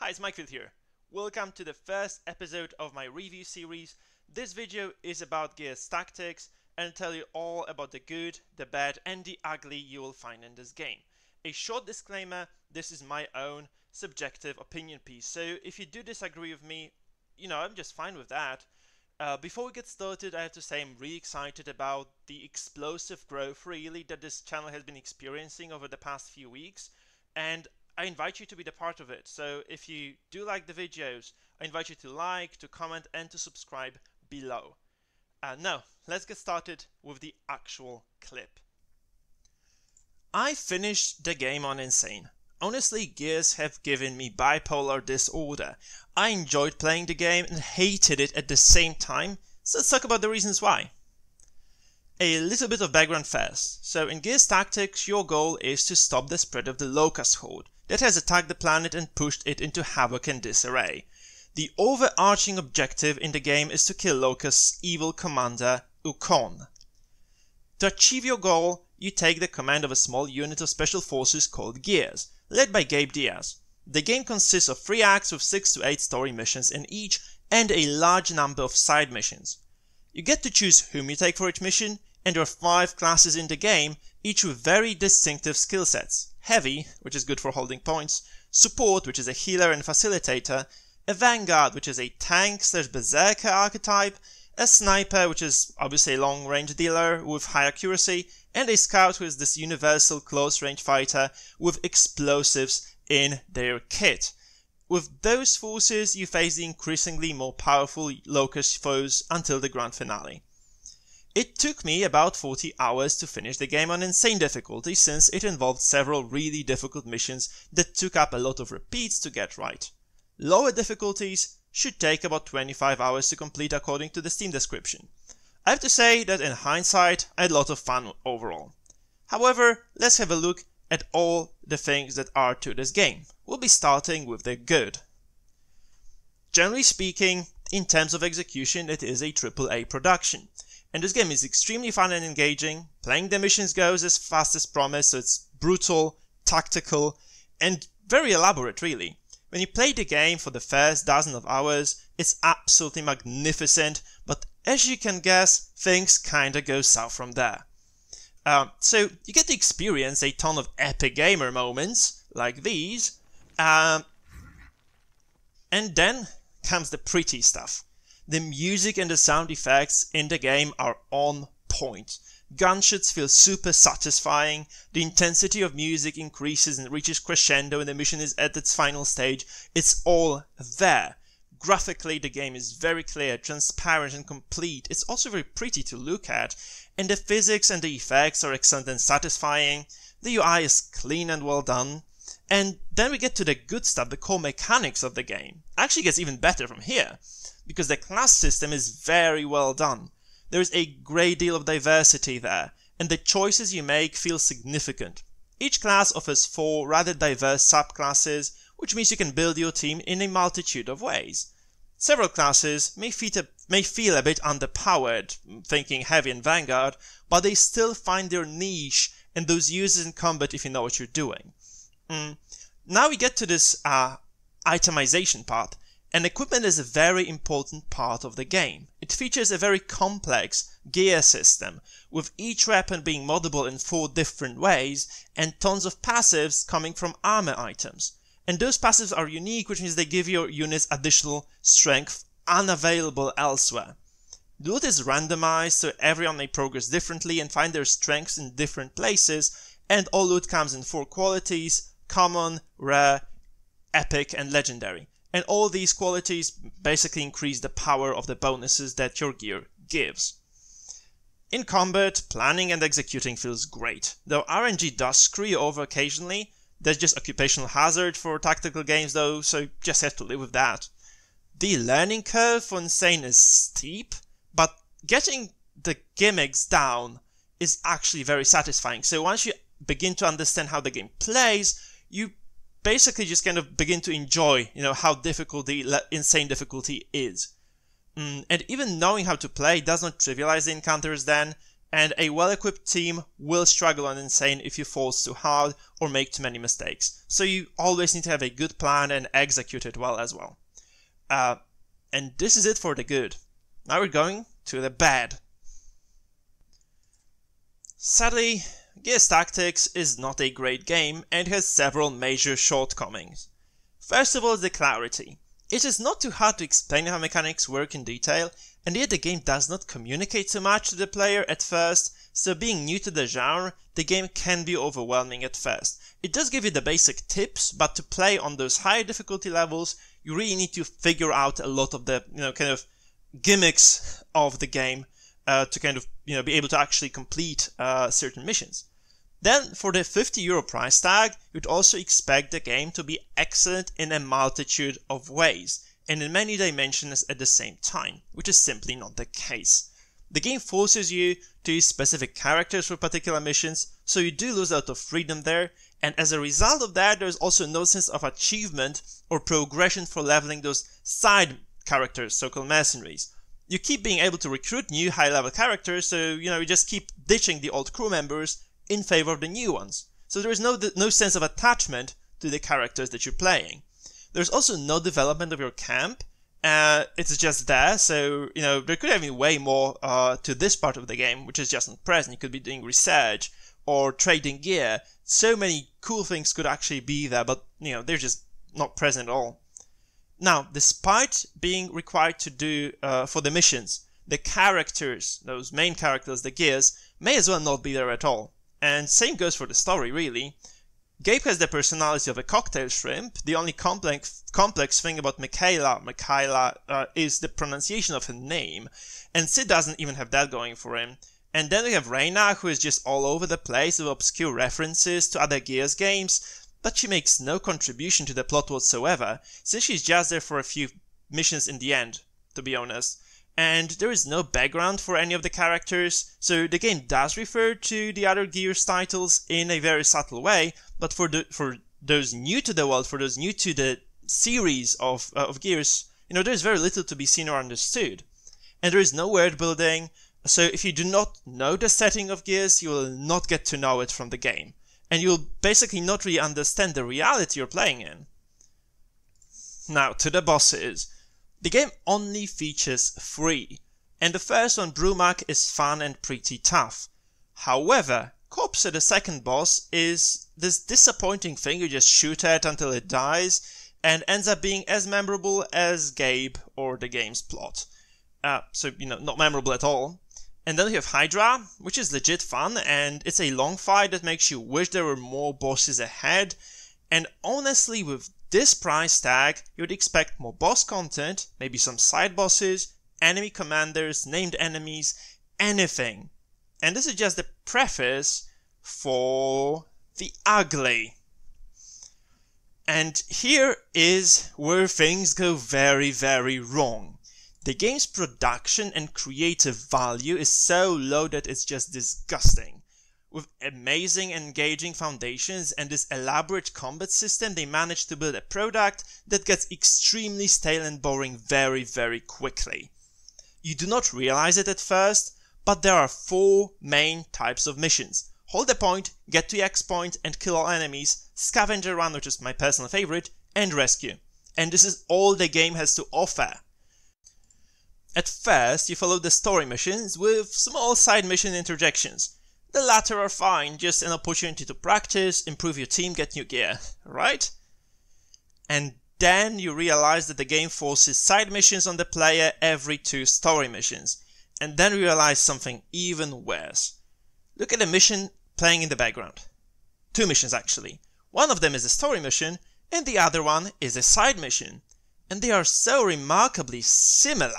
Hi, it's Mikefield here. Welcome to the first episode of my review series. This video is about Gears tactics and tell you all about the good, the bad and the ugly you will find in this game. A short disclaimer, this is my own subjective opinion piece, so if you do disagree with me, I'm just fine with that. Before we get started, I have to say I'm really excited about the explosive growth really that this channel has been experiencing over the past few weeks, and I invite you to be the part of it. So if you do like the videos, I invite you to like, to comment and to subscribe below. Now, let's get started with the actual clip. I finished the game on Insane. Honestly, Gears have given me bipolar disorder. I enjoyed playing the game and hated it at the same time, so let's talk about the reasons why. A little bit of background first. So in Gears Tactics, your goal is to stop the spread of the Locust Horde that has attacked the planet and pushed it into havoc and disarray. The overarching objective in the game is to kill Locust's evil commander, Ukon. To achieve your goal, you take the command of a small unit of special forces called Gears, led by Gabe Diaz. The game consists of 3 acts with 6 to 8 story missions in each and a large number of side missions. You get to choose whom you take for each mission, and there are 5 classes in the game, each with very distinctive skill sets. Heavy, which is good for holding points, Support, which is a healer and facilitator, a Vanguard, which is a tank/berserker archetype, a Sniper, which is obviously a long-range dealer with high accuracy, and a Scout, who is this universal close-range fighter with explosives in their kit. With those forces, you face the increasingly more powerful Locust foes until the grand finale. It took me about 40 hours to finish the game on Insane difficulty, since it involved several really difficult missions that took up a lot of repeats to get right. Lower difficulties should take about 25 hours to complete according to the Steam description. I have to say that in hindsight, I had a lot of fun overall. However, let's have a look at all the things that are to this game. We'll be starting with the good. Generally speaking, in terms of execution, it is a AAA production. And this game is extremely fun and engaging. Playing the missions goes as fast as promised, so it's brutal, tactical, and very elaborate really. When you play the game for the first dozen of hours, it's absolutely magnificent, but as you can guess, things kinda go south from there. So you get to experience a ton of epic gamer moments, like these, and then comes the pretty stuff. The music and the sound effects in the game are on point. Gunshots feel super satisfying, the intensity of music increases and reaches crescendo when the mission is at its final stage. It's all there. Graphically, the game is very clear, transparent and complete. It's also very pretty to look at, and the physics and the effects are excellent and satisfying. The UI is clean and well done. And then we get to the good stuff, the core mechanics of the game. Actually gets even better from here, because the class system is very well done. There is a great deal of diversity there, and the choices you make feel significant. Each class offers 4 rather diverse subclasses, which means you can build your team in a multitude of ways. Several classes may feel a bit underpowered, thinking Heavy and Vanguard, but they still find their niche and those uses in combat if you know what you're doing. Now we get to this itemization part. And equipment is a very important part of the game. It features a very complex gear system, with each weapon being moddable in 4 different ways, and tons of passives coming from armor items. And those passives are unique, which means they give your units additional strength unavailable elsewhere. Loot is randomized, so everyone may progress differently and find their strengths in different places, and all loot comes in 4 qualities: common, rare, epic and legendary. And all these qualities basically increase the power of the bonuses that your gear gives. In combat, planning and executing feels great, though RNG does screw you over occasionally. There's just occupational hazard for tactical games though, so you just have to live with that. The learning curve for Insane is steep, but getting the gimmicks down is actually very satisfying. So once you begin to understand how the game plays, you basically just kind of begin to enjoy, how difficult the Insane difficulty is. And even knowing how to play does not trivialize the encounters then, and a well-equipped team will struggle on Insane if you fall too hard or make too many mistakes. So you always need to have a good plan and execute it well as well. And this is it for the good. Now we're going to the bad. Sadly, Gears Tactics is not a great game and has several major shortcomings. First of all is the clarity. It is not too hard to explain how mechanics work in detail, and yet the game does not communicate too much to the player at first, so being new to the genre, the game can be overwhelming at first. It does give you the basic tips, but to play on those higher difficulty levels, you really need to figure out a lot of the, kind of gimmicks of the game to kind of, be able to actually complete certain missions. Then, for the €50 price tag, you'd also expect the game to be excellent in a multitude of ways, and in many dimensions at the same time, which is simply not the case. The game forces you to use specific characters for particular missions, so you do lose a lot of freedom there, and as a result of that, there's also no sense of achievement or progression for leveling those side characters, so-called mercenaries. You keep being able to recruit new high-level characters, so you just keep ditching the old crew members in favor of the new ones. So there is no sense of attachment to the characters that you're playing. There's also no development of your camp. It's just there, so there could have been way more to this part of the game, which is just not present. You could be doing research or trading gear. So many cool things could actually be there, but they're just not present at all. Now, despite being required to do for the missions, the characters, those main characters, the gears, may as well not be there at all. And same goes for the story, really. Gabe has the personality of a cocktail shrimp. The only complex thing about Michaela is the pronunciation of her name, and Sid doesn't even have that going for him. And then we have Reyna, who is just all over the place with obscure references to other Gears games, but she makes no contribution to the plot whatsoever, since she's just there for a few missions in the end, to be honest. And there is no background for any of the characters, so the game does refer to the other Gears titles in a very subtle way, but for those new to the world, for those new to the series of Gears, there's very little to be seen or understood. And there is no world building, so if you do not know the setting of Gears, you will not get to know it from the game. And you'll basically not really understand the reality you're playing in. Now, to the bosses. The game only features 3, and the first one, Brumak, is fun and pretty tough. However, Corpse, the second boss, is this disappointing thing you just shoot at until it dies, and ends up being as memorable as Gabe or the game's plot. Not memorable at all. And then we have Hydra, which is legit fun, and it's a long fight that makes you wish there were more bosses ahead, and honestly, with this price tag, you'd expect more boss content, maybe some side bosses, enemy commanders, named enemies, anything. And this is just the preface for the ugly. And here is where things go very, very wrong. The game's production and creative value is so low that it's just disgusting. With amazing engaging foundations and this elaborate combat system, they managed to build a product that gets extremely stale and boring very, very quickly. You do not realize it at first, but there are 4 main types of missions. Hold a point, get to X point and kill all enemies, scavenger run, which is my personal favorite, and rescue. And this is all the game has to offer. At first, you follow the story missions with small side mission interjections. The latter are fine, just an opportunity to practice, improve your team, get new gear, right? And then you realize that the game forces side missions on the player every 2 story missions. And then you realize something even worse. Look at the mission playing in the background. 2 missions actually. One of them is a story mission, and the other one is a side mission. And they are so remarkably similar.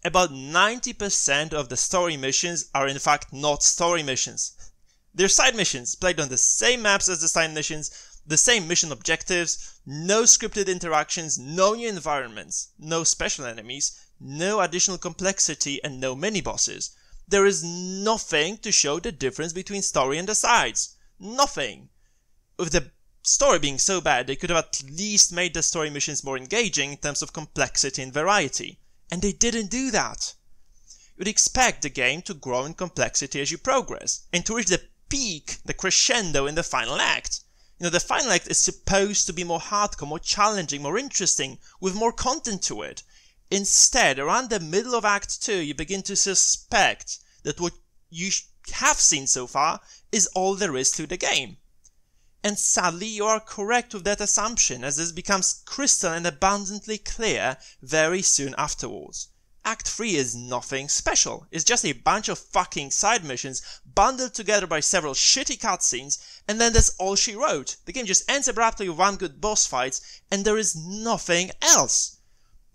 About 90% of the story missions are in fact not story missions. They're side missions, played on the same maps as the side missions, the same mission objectives, no scripted interactions, no new environments, no special enemies, no additional complexity, and no mini-bosses. There is nothing to show the difference between story and the sides. Nothing. With the story being so bad, they could have at least made the story missions more engaging in terms of complexity and variety. And they didn't do that. you'd expect the game to grow in complexity as you progress, and to reach the peak, the crescendo in the final act. The final act is supposed to be more hardcore, more challenging, more interesting, with more content to it. Instead, around the middle of Act 2, you begin to suspect that what you have seen so far is all there is to the game. And sadly, you are correct with that assumption, as this becomes crystal and abundantly clear very soon afterwards. Act 3 is nothing special, it's just a bunch of fucking side missions bundled together by several shitty cutscenes, and then that's all she wrote. The game just ends abruptly with one good boss fight, and there is nothing else.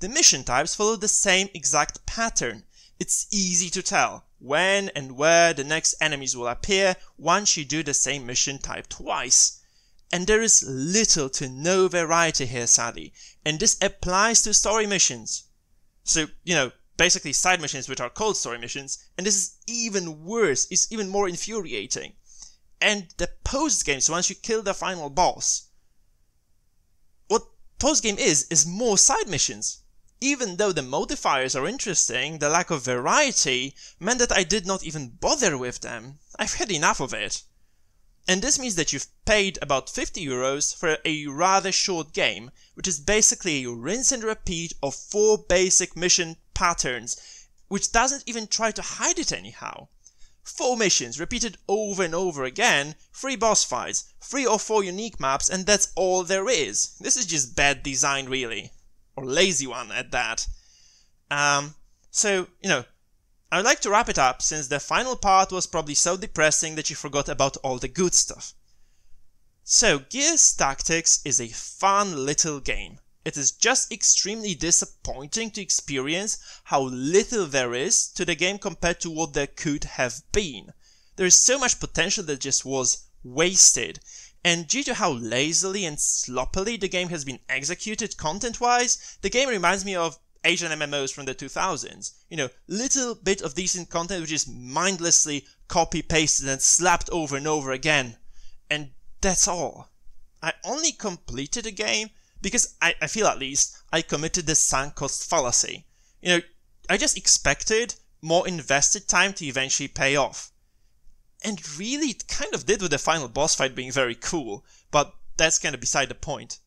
The mission types follow the same exact pattern. It's easy to tell when and where the next enemies will appear once you do the same mission type twice. And there is little to no variety here, sadly, and this applies to story missions. So, basically side missions which are called story missions, and this is even worse, it's even more infuriating. And the post-game, so once you kill the final boss, what post-game is more side missions. Even though the modifiers are interesting, the lack of variety meant that I did not even bother with them. I've had enough of it. And this means that you've paid about €50 for a rather short game, which is basically a rinse and repeat of 4 basic mission patterns, which doesn't even try to hide it anyhow. 4 missions repeated over and over again, 3 boss fights, 3 or 4 unique maps, and that's all there is. This is just bad design, really. Or lazy one at that. So, I would like to wrap it up, since the final part was probably so depressing that you forgot about all the good stuff. So, Gears Tactics is a fun little game. It is just extremely disappointing to experience how little there is to the game compared to what there could have been. There is so much potential that just was wasted, and due to how lazily and sloppily the game has been executed content-wise, the game reminds me of Asian MMOs from the 2000s. Little bit of decent content which is mindlessly copy-pasted and slapped over and over again. And that's all. I only completed the game because I feel, at least, I committed the sunk cost fallacy. I just expected more invested time to eventually pay off. And really, it kind of did, with the final boss fight being very cool, but that's kind of beside the point.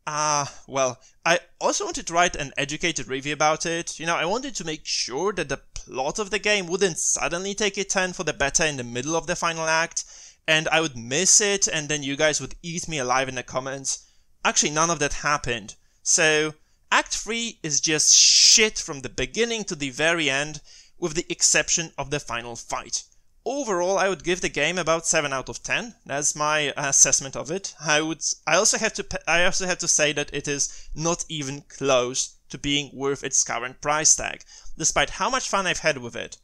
Well, I also wanted to write an educated review about it. I wanted to make sure that the plot of the game wouldn't suddenly take a turn for the better in the middle of the final act, and I would miss it, and then you guys would eat me alive in the comments. Actually, none of that happened. So, Act 3 is just shit from the beginning to the very end, with the exception of the final fight. Overall, I would give the game about 7 out of 10. That's my assessment of it. I also have to say that it is not even close to being worth its current price tag, despite how much fun I've had with it.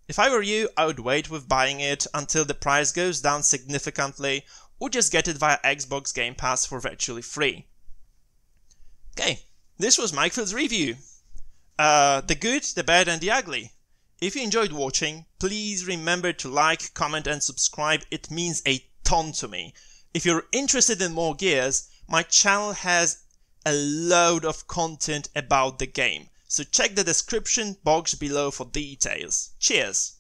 If I were you, I would wait with buying it until the price goes down significantly, or just get it via Xbox Game Pass for virtually free. Okay, this was Mikefield's review. The good, the bad and the ugly. If you enjoyed watching, please remember to like, comment and subscribe, it means a ton to me. If you're interested in more Gears, my channel has a load of content about the game, so check the description box below for details. Cheers!